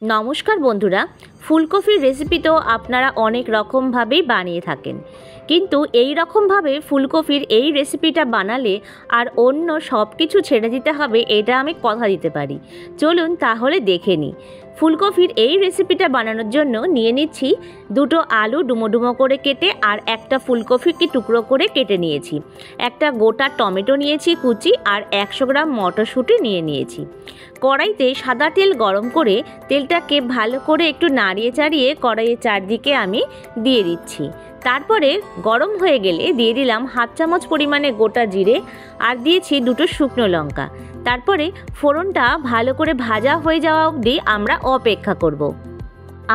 নমস্কার বন্ধুরা, ফুলকপির রেসিপি তো আপনারা অনেক রকমভাবেই বানিয়ে থাকেন, কিন্তু এই রকমভাবে ফুলকপির এই রেসিপিটা বানালে আর অন্য সব কিছু ছেড়ে দিতে হবে, এটা আমি কথা দিতে পারি। চলুন তাহলে দেখে নিই। ফুলকপির এই রেসিপিটা বানানোর জন্য নিয়ে নিচ্ছি দুটো আলু ডুমো ডুমো করে কেটে, আর একটা ফুলকপিকে টুকরো করে কেটে নিয়েছি। একটা গোটা টমেটো নিয়েছি কুচি, আর 100 গ্রাম মটরশুঁটি নিয়েছি। কড়াইতে সাদা তেল গরম করে তেলটাকে ভালো করে একটু নাড়িয়ে চাড়িয়ে কড়াইয়ের চারদিকে আমি দিয়ে দিচ্ছি। তারপরে গরম হয়ে গেলে দিয়ে দিলাম হাফ চামচ পরিমাণে গোটা জিরে, আর দিয়েছি দুটো শুকনো লঙ্কা। তারপরে ফোড়নটা ভালো করে ভাজা হয়ে যাওয়া অবধি আমরা অপেক্ষা করব।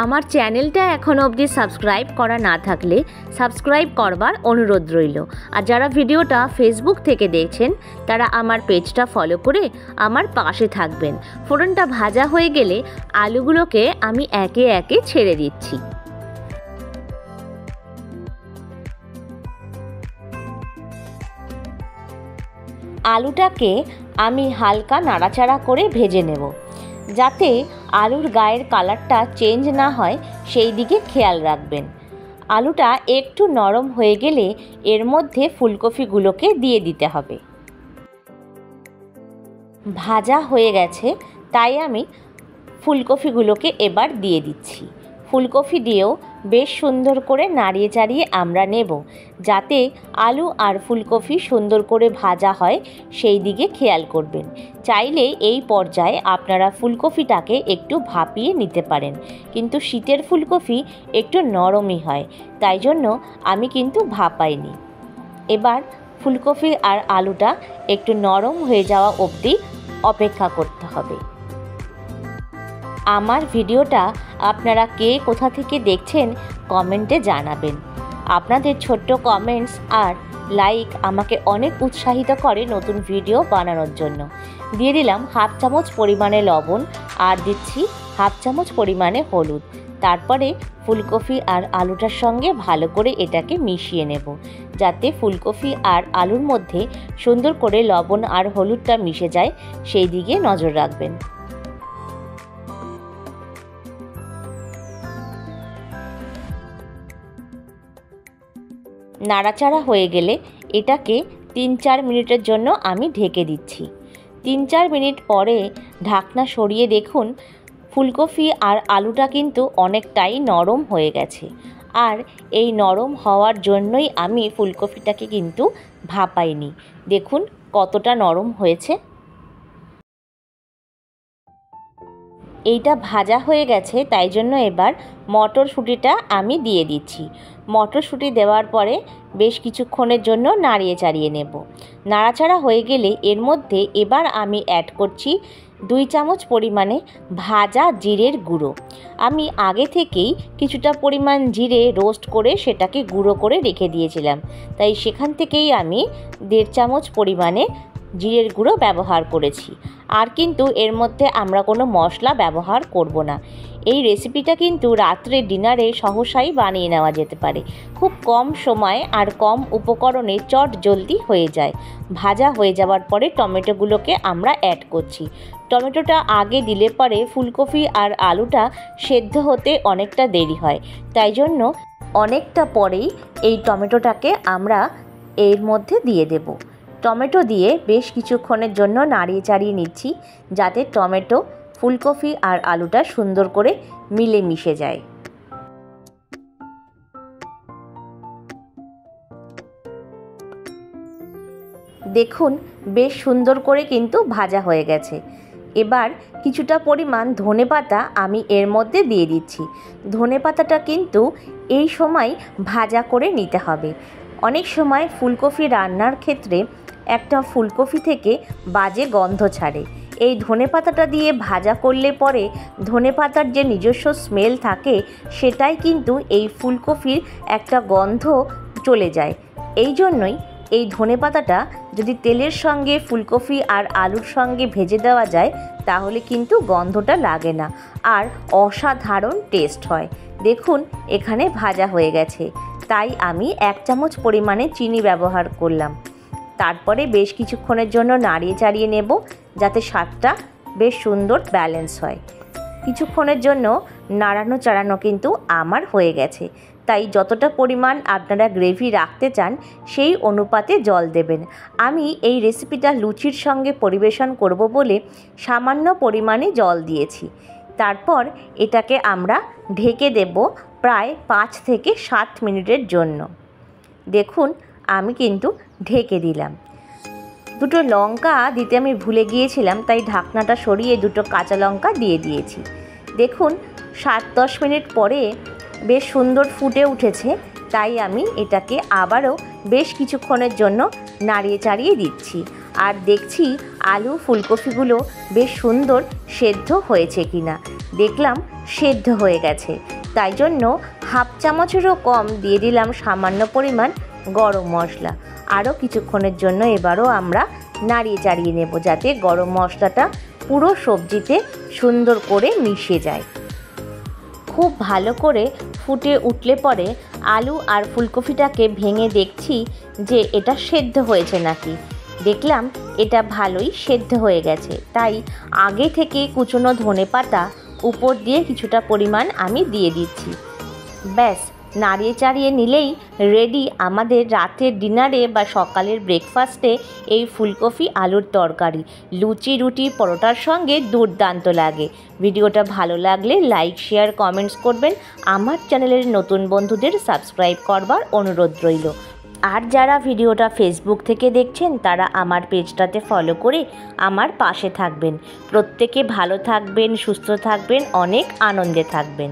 আমার চ্যানেলটা এখনও অবধি সাবস্ক্রাইব করা না থাকলে সাবস্ক্রাইব করবার অনুরোধ রইল। আর যারা ভিডিওটা ফেসবুক থেকে দেখছেন তারা আমার পেজটা ফলো করে আমার পাশে থাকবেন। ফোড়নটা ভাজা হয়ে গেলে আলুগুলোকে আমি একে একে ছেড়ে দিচ্ছি। আলুটাকে আমি হালকা নাড়াচাড়া করে ভেজে নেব, যাতে আলুর গায়ের কালারটা চেঞ্জ না হয় সেই দিকে খেয়াল রাখবেন। আলুটা একটু নরম হয়ে গেলে এর মধ্যে ফুলকপিগুলোকে দিয়ে দিতে হবে। ভাজা হয়ে গেছে, তাই আমি ফুলকপিগুলোকে এবার দিয়ে দিচ্ছি। ফুলকপি দিয়েও বেশ সুন্দর করে নাড়িয়ে চাড়িয়ে আমরা নেব, যাতে আলু আর ফুলকপি সুন্দর করে ভাজা হয় সেই দিকে খেয়াল করবেন। চাইলে এই পর্যায়ে আপনারা ফুলকপিটাকে একটু ভাপিয়ে নিতে পারেন, কিন্তু শীতের ফুলকপি একটু নরমই হয়, তাই জন্য আমি কিন্তু ভাপাইনি। এবার ফুলকপি আর আলুটা একটু নরম হয়ে যাওয়া অবধি অপেক্ষা করতে হবে। আমার ভিডিওটা আপনারা কে কোথা থেকে দেখছেন কমেন্টে জানাবেন। আপনাদের ছোট্ট কমেন্টস আর লাইক আমাকে অনেক উৎসাহিত করে নতুন ভিডিও বানানোর জন্য। দিয়ে দিলাম হাফ চামচ পরিমাণে লবণ, আর দিচ্ছি হাফ চামচ পরিমাণে হলুদ। তারপরে ফুলকপি আর আলুটার সঙ্গে ভালো করে এটাকে মিশিয়ে নেব, যাতে ফুলকপি আর আলুর মধ্যে সুন্দর করে লবণ আর হলুদটা মিশে যায় সেই দিকে নজর রাখবেন। নাড়াচাড়া হয়ে গেলে এটাকে 3-4 মিনিটের জন্য আমি ঢেকে দিচ্ছি। 3-4 মিনিট পরে ঢাকনা সরিয়ে দেখুন ফুলকপি আর আলুটা কিন্তু অনেকটাই নরম হয়ে গেছে। আর এই নরম হওয়ার জন্যই আমি ফুলকপিটাকে কিন্তু ভাপাইনি। দেখুন কতটা নরম হয়েছে। এইটা ভাজা হয়ে গেছে, তাই জন্য এবার মটরশুঁটিটা আমি দিয়ে দিচ্ছি। মটরশুঁটি দেওয়ার পরে বেশ কিছুক্ষণের জন্য নাড়িয়ে চাড়িয়ে নেব। নাড়াচাড়া হয়ে গেলে এর মধ্যে এবার আমি অ্যাড করছি 2 চামচ পরিমাণে ভাজা জিরের গুঁড়ো। আমি আগে থেকেই কিছুটা পরিমাণ জিরে রোস্ট করে সেটাকে গুঁড়ো করে রেখে দিয়েছিলাম, তাই সেখান থেকেই আমি 1.5 চামচ পরিমাণে জিরের গুঁড়ো ব্যবহার করেছি। আর কিন্তু এর মধ্যে আমরা কোনো মশলা ব্যবহার করব না। এই রেসিপিটা কিন্তু রাত্রে ডিনারে সহসাই বানিয়ে নেওয়া যেতে পারে। খুব কম সময় আর কম উপকরণে চট জলদি হয়ে যায়। ভাজা হয়ে যাওয়ার পরে টমেটোগুলোকে আমরা অ্যাড করছি। টমেটোটা আগে দিলে পরে ফুলকপি আর আলুটা সেদ্ধ হতে অনেকটা দেরি হয়, তাই জন্য অনেকটা পরেই এই টমেটোটাকে আমরা এর মধ্যে দিয়ে দেব। টমেটো দিয়ে বেশ কিছুক্ষণের জন্য নাড়িয়ে চাড়িয়ে নিচ্ছি, যাতে টমেটো ফুলকপি আর আলুটা সুন্দর করে মিলে মিশে যায়। দেখুন বেশ সুন্দর করে কিন্তু ভাজা হয়ে গেছে। এবার কিছুটা পরিমাণ ধনেপাতা আমি এর মধ্যে দিয়ে দিচ্ছি। ধনেপাতাটা কিন্তু এই সময় ভাজা করে নিতে হবে। অনেক সময় ফুলকপি রান্নার ক্ষেত্রে একটা ফুলকপি থেকে বাজে গন্ধ ছাড়ে। এই ধনেপাতাটা দিয়ে ভাজা করলে পরে ধনেপাতার যে নিজস্ব স্মেল থাকে সেটাই কিন্তু এই ফুলকপির একটা গন্ধ চলে যায়। এই জন্যই এই ধনেপাতাটা যদি তেলের সঙ্গে ফুলকপি আর আলুর সঙ্গে ভেজে দেওয়া যায় তাহলে কিন্তু গন্ধটা লাগে না, আর অসাধারণ টেস্ট হয়। দেখুন এখানে ভাজা হয়ে গেছে, তাই আমি 1 চামচ পরিমাণে চিনি ব্যবহার করলাম। তারপরে বেশ কিছুক্ষণের জন্য নাড়িয়ে চাড়িয়ে নেব, যাতে স্বাদটা বেশ সুন্দর ব্যালেন্স হয়। কিছুক্ষণের জন্য নাড়ানো চাড়ানো কিন্তু আমার হয়ে গেছে। তাই যতটা পরিমাণ আপনারা গ্রেভি রাখতে চান সেই অনুপাতে জল দেবেন। আমি এই রেসিপিটা লুচির সঙ্গে পরিবেশন করব বলে সামান্য পরিমাণে জল দিয়েছি। তারপর এটাকে আমরা ঢেকে দেব প্রায় 5 থেকে 7 মিনিটের জন্য। দেখুন আমি কিন্তু ঢেকে দিলাম। দুটো লঙ্কা দিতে আমি ভুলে গিয়েছিলাম, তাই ঢাকনাটা সরিয়ে দুটো কাঁচা লঙ্কা দিয়ে দিয়েছি। দেখুন 7-10 মিনিট পরে বেশ সুন্দর ফুটে উঠেছে, তাই আমি এটাকে আবারও বেশ কিছুক্ষণের জন্য নাড়িয়ে চাড়িয়ে দিচ্ছি। আর দেখছি আলু ফুলকপিগুলো বেশ সুন্দর সেদ্ধ হয়েছে কিনা। দেখলাম সেদ্ধ হয়ে গেছে, তাই জন্য হাফ চামচেরও কম দিয়ে দিলাম সামান্য পরিমাণ গরম মশলা। আরও কিছুক্ষণের জন্য এবারও আমরা নাড়িয়ে চাড়িয়ে নেব, যাতে গরম মশলাটা পুরো সবজিতে সুন্দর করে মিশে যায়। খুব ভালো করে ফুটে উঠলে পরে আলু আর ফুলকপিটাকে ভেঙে দেখছি যে এটা সেদ্ধ হয়েছে নাকি। দেখলাম এটা ভালোই সেদ্ধ হয়ে গেছে, তাই আগে থেকে কুচনো ধনেপাতা উপর দিয়ে কিছুটা পরিমাণ আমি দিয়ে দিচ্ছি। ব্যাস নাড়িয়ে চাড়িয়ে নিলেই রেডি আমাদের রাতের ডিনারে বা সকালের ব্রেকফাস্টে এই ফুলকপি আলুর তরকারি। লুচি রুটি পরোটার সঙ্গে দুর্দান্ত লাগে। ভিডিওটা ভালো লাগলে লাইক শেয়ার কমেন্টস করবেন। আমার চ্যানেলের নতুন বন্ধুদের সাবস্ক্রাইব করবার অনুরোধ রইল। আর যারা ভিডিওটা ফেসবুক থেকে দেখছেন তারা আমার পেজটাতে ফলো করে আমার পাশে থাকবেন। প্রত্যেকে ভালো থাকবেন, সুস্থ থাকবেন, অনেক আনন্দে থাকবেন।